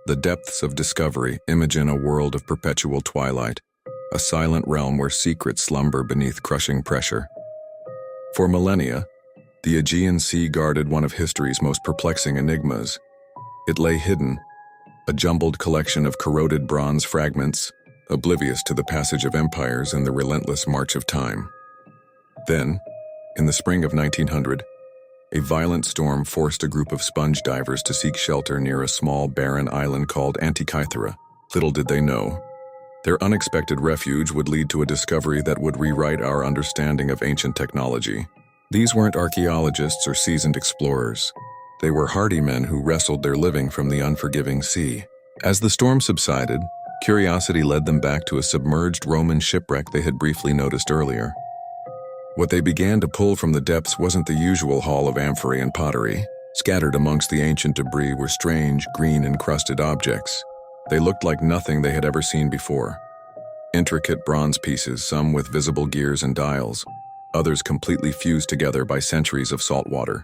The depths of discovery imagine a world of perpetual twilight, a silent realm where secrets slumber beneath crushing pressure. For millennia, the Aegean Sea guarded one of history's most perplexing enigmas. It lay hidden, a jumbled collection of corroded bronze fragments, oblivious to the passage of empires and the relentless march of time. Then, in the spring of 1900, a violent storm forced a group of sponge divers to seek shelter near a small barren island called Antikythera. Little did they know, their unexpected refuge would lead to a discovery that would rewrite our understanding of ancient technology. These weren't archaeologists or seasoned explorers. They were hardy men who wrestled their living from the unforgiving sea. As the storm subsided, curiosity led them back to a submerged Roman shipwreck they had briefly noticed earlier. What they began to pull from the depths wasn't the usual haul of amphorae and pottery. Scattered amongst the ancient debris were strange, green-encrusted objects. They looked like nothing they had ever seen before. Intricate bronze pieces, some with visible gears and dials, others completely fused together by centuries of salt water.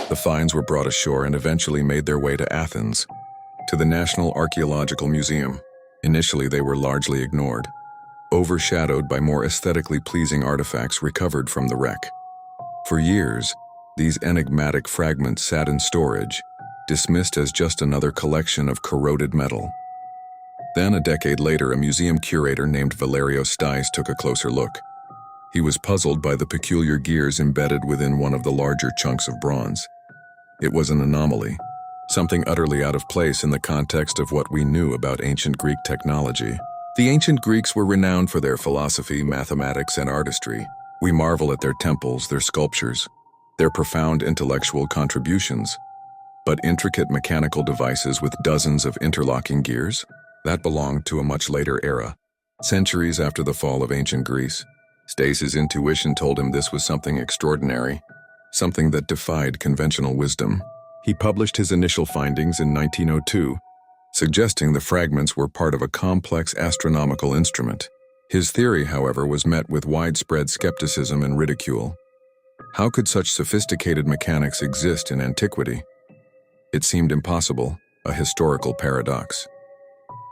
The finds were brought ashore and eventually made their way to Athens, to the National Archaeological Museum. Initially, they were largely ignored, overshadowed by more aesthetically pleasing artifacts recovered from the wreck. For years, these enigmatic fragments sat in storage, dismissed as just another collection of corroded metal. Then, a decade later, a museum curator named Valerio Stais took a closer look. He was puzzled by the peculiar gears embedded within one of the larger chunks of bronze. It was an anomaly, something utterly out of place in the context of what we knew about ancient Greek technology. The ancient Greeks were renowned for their philosophy, mathematics, and artistry. We marvel at their temples, their sculptures, their profound intellectual contributions. But intricate mechanical devices with dozens of interlocking gears? That belonged to a much later era. Centuries after the fall of ancient Greece, Stace's intuition told him this was something extraordinary, something that defied conventional wisdom. He published his initial findings in 1902, suggesting the fragments were part of a complex astronomical instrument. His theory, however, was met with widespread skepticism and ridicule. How could such sophisticated mechanics exist in antiquity? It seemed impossible, a historical paradox.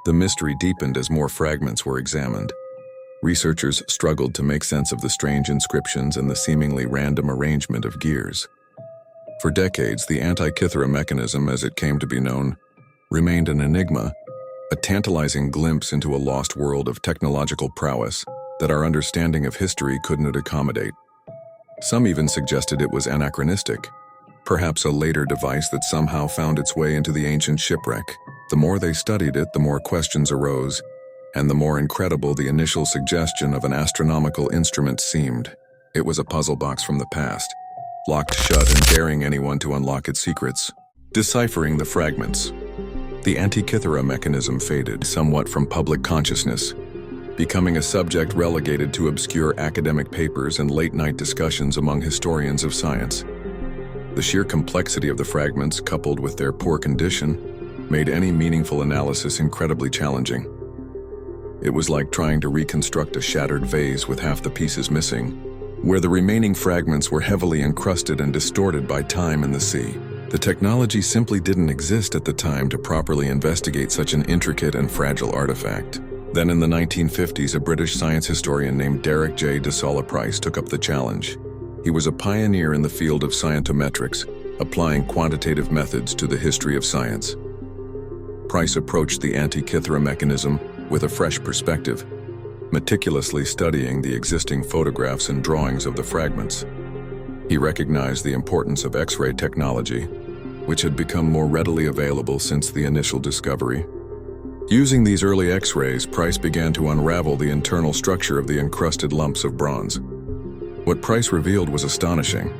The mystery deepened as more fragments were examined. Researchers struggled to make sense of the strange inscriptions and the seemingly random arrangement of gears. For decades, the Antikythera Mechanism, as it came to be known, remained an enigma, a tantalizing glimpse into a lost world of technological prowess that our understanding of history couldn't accommodate. Some even suggested it was anachronistic, perhaps a later device that somehow found its way into the ancient shipwreck. The more they studied it, the more questions arose, and the more incredible the initial suggestion of an astronomical instrument seemed. It was a puzzle box from the past, locked shut and daring anyone to unlock its secrets. Deciphering the fragments. The Antikythera Mechanism faded somewhat from public consciousness, becoming a subject relegated to obscure academic papers and late-night discussions among historians of science. The sheer complexity of the fragments, coupled with their poor condition, made any meaningful analysis incredibly challenging. It was like trying to reconstruct a shattered vase with half the pieces missing, where the remaining fragments were heavily encrusted and distorted by time and the sea. The technology simply didn't exist at the time to properly investigate such an intricate and fragile artifact. Then in the 1950s, a British science historian named Derek J. de Solla Price took up the challenge. He was a pioneer in the field of scientometrics, applying quantitative methods to the history of science. Price approached the Antikythera Mechanism with a fresh perspective, meticulously studying the existing photographs and drawings of the fragments. He recognized the importance of X-ray technology, which had become more readily available since the initial discovery. Using these early X-rays, Price began to unravel the internal structure of the encrusted lumps of bronze. What Price revealed was astonishing.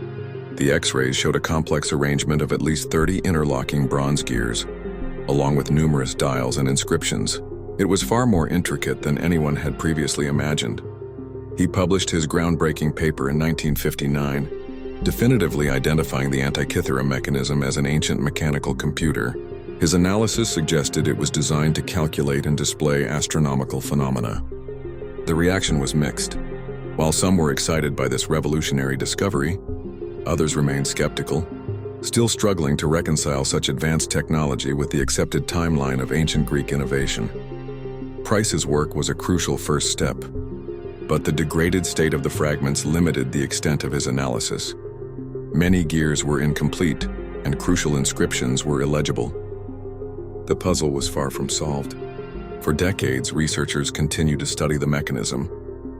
The X-rays showed a complex arrangement of at least 30 interlocking bronze gears, along with numerous dials and inscriptions. It was far more intricate than anyone had previously imagined. He published his groundbreaking paper in 1959, definitively identifying the Antikythera Mechanism as an ancient mechanical computer. His analysis suggested it was designed to calculate and display astronomical phenomena. The reaction was mixed. While some were excited by this revolutionary discovery, others remained skeptical. still struggling to reconcile such advanced technology with the accepted timeline of ancient Greek innovation. Price's work was a crucial first step, but the degraded state of the fragments limited the extent of his analysis. Many gears were incomplete, and crucial inscriptions were illegible. The puzzle was far from solved. For decades, researchers continued to study the mechanism.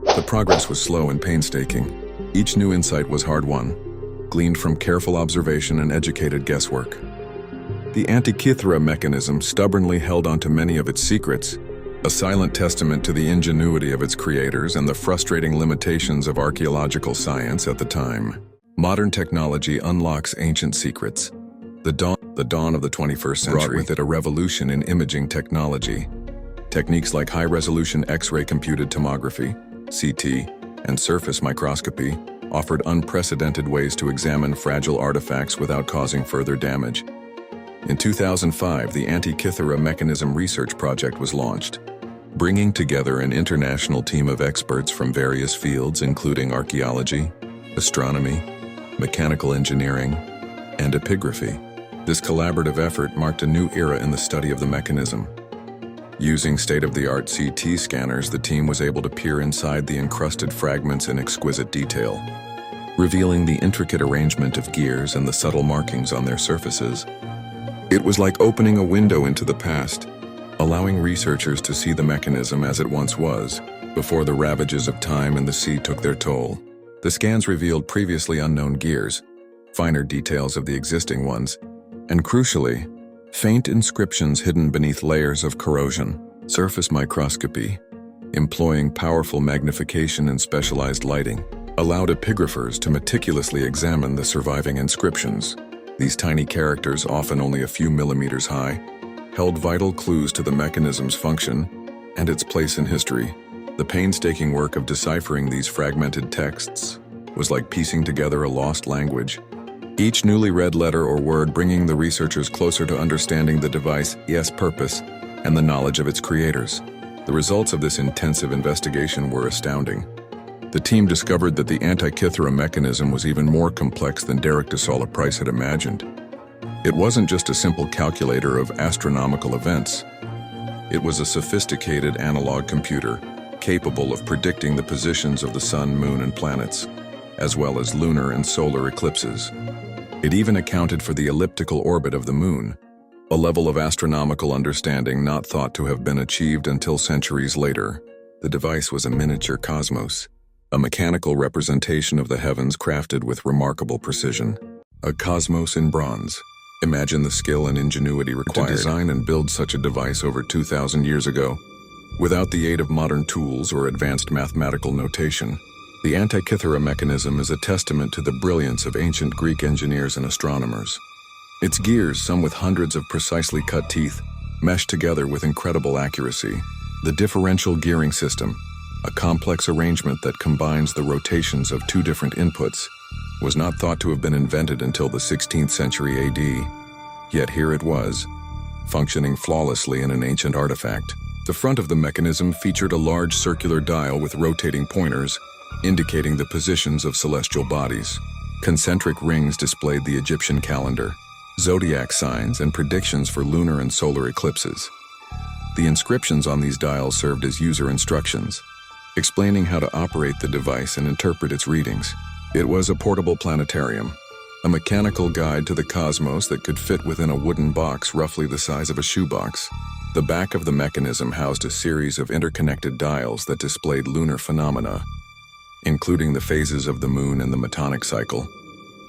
The progress was slow and painstaking. Each new insight was hard-won, gleaned from careful observation and educated guesswork. The Antikythera Mechanism stubbornly held onto many of its secrets, a silent testament to the ingenuity of its creators and the frustrating limitations of archaeological science at the time. Modern technology unlocks ancient secrets. The dawn of the 21st century brought with it a revolution in imaging technology. Techniques like high-resolution X-ray computed tomography, CT, and surface microscopy offered unprecedented ways to examine fragile artifacts without causing further damage. In 2005, the Antikythera Mechanism research project was launched, bringing together an international team of experts from various fields including archaeology, astronomy, mechanical engineering, and epigraphy. This collaborative effort marked a new era in the study of the mechanism. Using state-of-the-art CT scanners, the team was able to peer inside the encrusted fragments in exquisite detail, revealing the intricate arrangement of gears and the subtle markings on their surfaces. It was like opening a window into the past, allowing researchers to see the mechanism as it once was, before the ravages of time and the sea took their toll. The scans revealed previously unknown gears, finer details of the existing ones, and crucially, faint inscriptions hidden beneath layers of corrosion. Surface microscopy, employing powerful magnification and specialized lighting, allowed epigraphers to meticulously examine the surviving inscriptions. These tiny characters, often only a few millimeters high, held vital clues to the mechanism's function and its place in history. The painstaking work of deciphering these fragmented texts was like piecing together a lost language, each newly read letter or word bringing the researchers closer to understanding the device's purpose and the knowledge of its creators. The results of this intensive investigation were astounding. The team discovered that the Antikythera Mechanism was even more complex than Derek DeSolla Price had imagined. It wasn't just a simple calculator of astronomical events. It was a sophisticated analog computer capable of predicting the positions of the sun, moon, and planets, as well as lunar and solar eclipses. It even accounted for the elliptical orbit of the moon, a level of astronomical understanding not thought to have been achieved until centuries later. The device was a miniature cosmos, a mechanical representation of the heavens crafted with remarkable precision. A cosmos in bronze. Imagine the skill and ingenuity required to design and build such a device over 2,000 years ago. Without the aid of modern tools or advanced mathematical notation, the Antikythera Mechanism is a testament to the brilliance of ancient Greek engineers and astronomers. Its gears, some with hundreds of precisely cut teeth, mesh together with incredible accuracy. The differential gearing system, a complex arrangement that combines the rotations of two different inputs, was not thought to have been invented until the 16th century AD. Yet here it was, functioning flawlessly in an ancient artifact. The front of the mechanism featured a large circular dial with rotating pointers, indicating the positions of celestial bodies. Concentric rings displayed the Egyptian calendar, zodiac signs, and predictions for lunar and solar eclipses. The inscriptions on these dials served as user instructions, explaining how to operate the device and interpret its readings. It was a portable planetarium, a mechanical guide to the cosmos that could fit within a wooden box roughly the size of a shoebox. The back of the mechanism housed a series of interconnected dials that displayed lunar phenomena, including the phases of the moon and the Metonic cycle,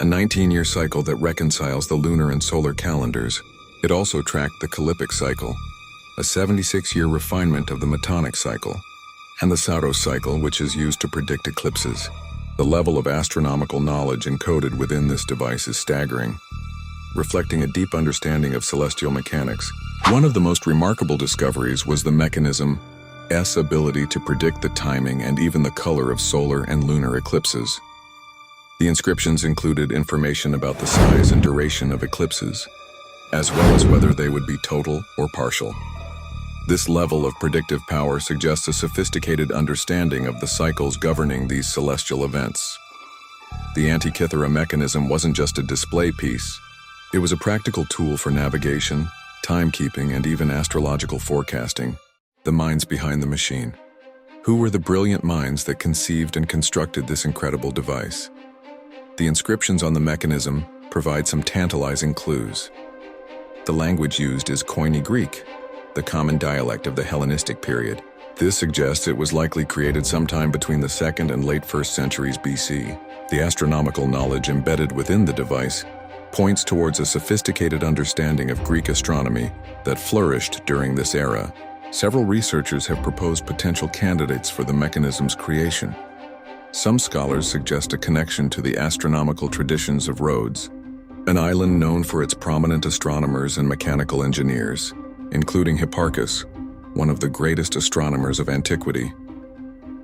a 19-year cycle that reconciles the lunar and solar calendars. It also tracked the Ecliptic cycle, a 76-year refinement of the Metonic cycle, and the Saros cycle, which is used to predict eclipses. The level of astronomical knowledge encoded within this device is staggering, reflecting a deep understanding of celestial mechanics. One of the most remarkable discoveries was the mechanism's ability to predict the timing and even the color of solar and lunar eclipses. The inscriptions included information about the size and duration of eclipses, as well as whether they would be total or partial. This level of predictive power suggests a sophisticated understanding of the cycles governing these celestial events. The Antikythera Mechanism wasn't just a display piece, It was a practical tool for navigation, timekeeping, and even astrological forecasting. The minds behind the machine. Who were the brilliant minds that conceived and constructed this incredible device? The inscriptions on the mechanism provide some tantalizing clues. The language used is Koine Greek, the common dialect of the Hellenistic period. This suggests it was likely created sometime between the 2nd and late 1st centuries BC. The astronomical knowledge embedded within the device points towards a sophisticated understanding of Greek astronomy that flourished during this era. Several researchers have proposed potential candidates for the mechanism's creation. Some scholars suggest a connection to the astronomical traditions of Rhodes, an island known for its prominent astronomers and mechanical engineers, including Hipparchus, one of the greatest astronomers of antiquity.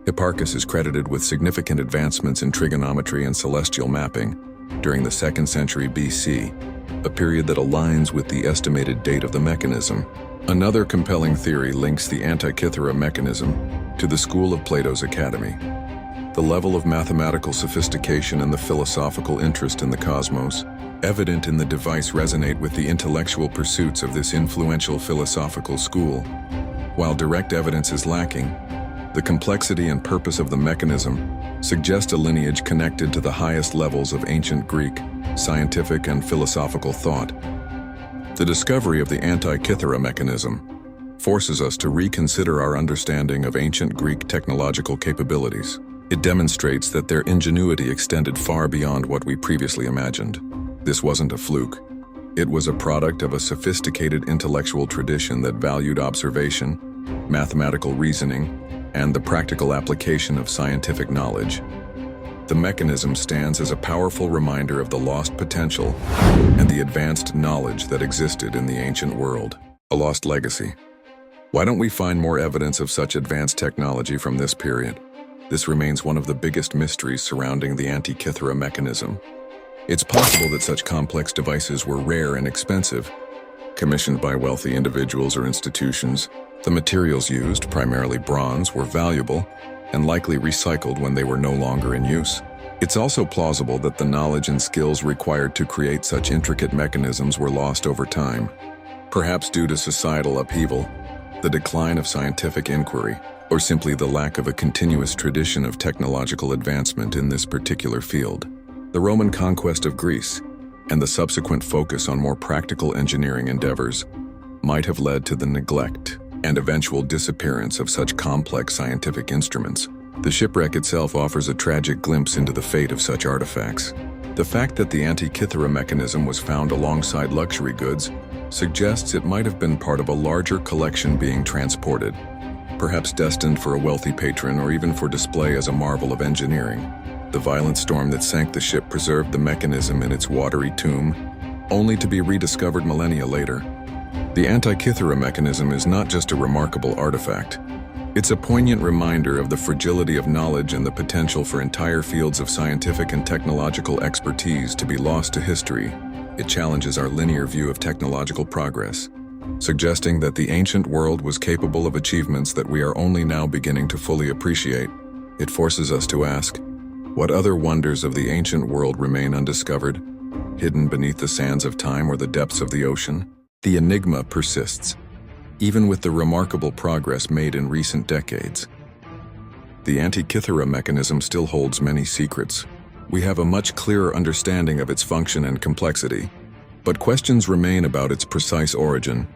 Hipparchus is credited with significant advancements in trigonometry and celestial mapping during the 2nd century BC, a period that aligns with the estimated date of the mechanism. Another compelling theory links the Antikythera Mechanism to the school of Plato's Academy. The level of mathematical sophistication and the philosophical interest in the cosmos, evident in the device, resonate with the intellectual pursuits of this influential philosophical school. While direct evidence is lacking, the complexity and purpose of the mechanism suggest a lineage connected to the highest levels of ancient Greek, scientific, and philosophical thought. The discovery of the Antikythera Mechanism forces us to reconsider our understanding of ancient Greek technological capabilities. It demonstrates that their ingenuity extended far beyond what we previously imagined. This wasn't a fluke. It was a product of a sophisticated intellectual tradition that valued observation, mathematical reasoning, and the practical application of scientific knowledge. The mechanism stands as a powerful reminder of the lost potential and the advanced knowledge that existed in the ancient world. A lost legacy. Why don't we find more evidence of such advanced technology from this period? This remains one of the biggest mysteries surrounding the Antikythera Mechanism. It's possible that such complex devices were rare and expensive, commissioned by wealthy individuals or institutions. The materials used, primarily bronze, were valuable and likely recycled when they were no longer in use. It's also plausible that the knowledge and skills required to create such intricate mechanisms were lost over time, perhaps due to societal upheaval, the decline of scientific inquiry, or simply the lack of a continuous tradition of technological advancement in this particular field. The Roman conquest of Greece and the subsequent focus on more practical engineering endeavors might have led to the neglect and eventual disappearance of such complex scientific instruments. The shipwreck itself offers a tragic glimpse into the fate of such artifacts. The fact that the Antikythera Mechanism was found alongside luxury goods suggests it might have been part of a larger collection being transported, perhaps destined for a wealthy patron or even for display as a marvel of engineering. The violent storm that sank the ship preserved the mechanism in its watery tomb, only to be rediscovered millennia later. The Antikythera Mechanism is not just a remarkable artifact. It's a poignant reminder of the fragility of knowledge and the potential for entire fields of scientific and technological expertise to be lost to history. It challenges our linear view of technological progress, suggesting that the ancient world was capable of achievements that we are only now beginning to fully appreciate. It forces us to ask, what other wonders of the ancient world remain undiscovered, hidden beneath the sands of time or the depths of the ocean? The enigma persists, even with the remarkable progress made in recent decades. The Antikythera Mechanism still holds many secrets. We have a much clearer understanding of its function and complexity, but questions remain about its precise origin,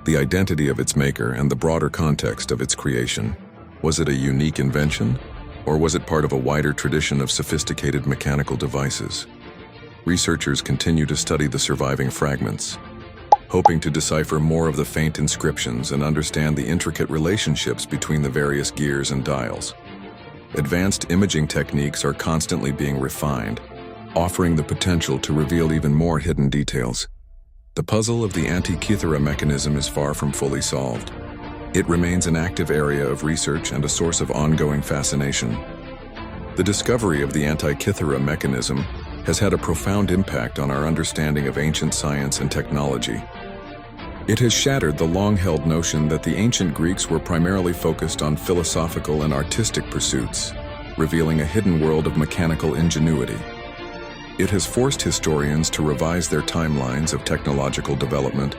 the identity of its maker, and the broader context of its creation. Was it a unique invention, or was it part of a wider tradition of sophisticated mechanical devices? Researchers continue to study the surviving fragments, hoping to decipher more of the faint inscriptions and understand the intricate relationships between the various gears and dials. Advanced imaging techniques are constantly being refined, offering the potential to reveal even more hidden details. The puzzle of the Antikythera Mechanism is far from fully solved. It remains an active area of research and a source of ongoing fascination. The discovery of the Antikythera Mechanism has had a profound impact on our understanding of ancient science and technology. It has shattered the long-held notion that the ancient Greeks were primarily focused on philosophical and artistic pursuits, revealing a hidden world of mechanical ingenuity. It has forced historians to revise their timelines of technological development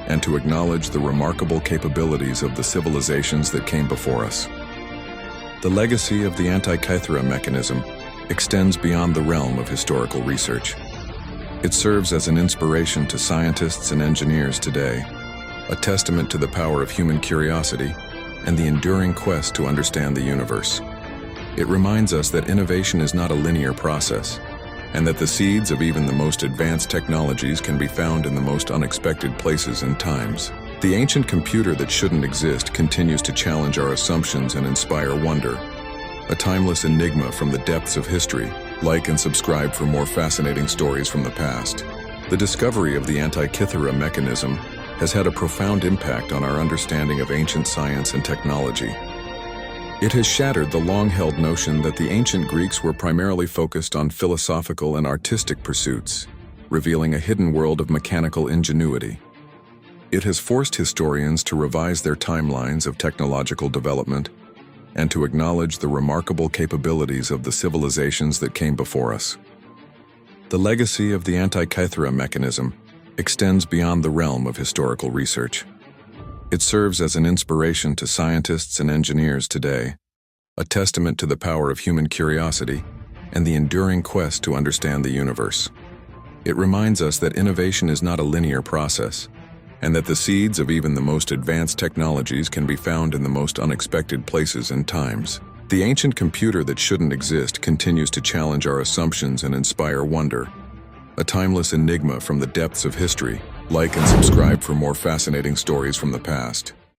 and to acknowledge the remarkable capabilities of the civilizations that came before us. The legacy of the Antikythera Mechanism extends beyond the realm of historical research. It serves as an inspiration to scientists and engineers today, a testament to the power of human curiosity and the enduring quest to understand the universe. It reminds us that innovation is not a linear process, and that the seeds of even the most advanced technologies can be found in the most unexpected places and times. The ancient computer that shouldn't exist continues to challenge our assumptions and inspire wonder, a timeless enigma from the depths of history. Like and subscribe for more fascinating stories from the past. The discovery of the Antikythera Mechanism has had a profound impact on our understanding of ancient science and technology. It has shattered the long-held notion that the ancient Greeks were primarily focused on philosophical and artistic pursuits, revealing a hidden world of mechanical ingenuity. It has forced historians to revise their timelines of technological development and to acknowledge the remarkable capabilities of the civilizations that came before us. The legacy of the Antikythera Mechanism extends beyond the realm of historical research. It serves as an inspiration to scientists and engineers today, a testament to the power of human curiosity and the enduring quest to understand the universe. It reminds us that innovation is not a linear process, and that the seeds of even the most advanced technologies can be found in the most unexpected places and times. The ancient computer that shouldn't exist continues to challenge our assumptions and inspire wonder, a timeless enigma from the depths of history. Like and subscribe for more fascinating stories from the past.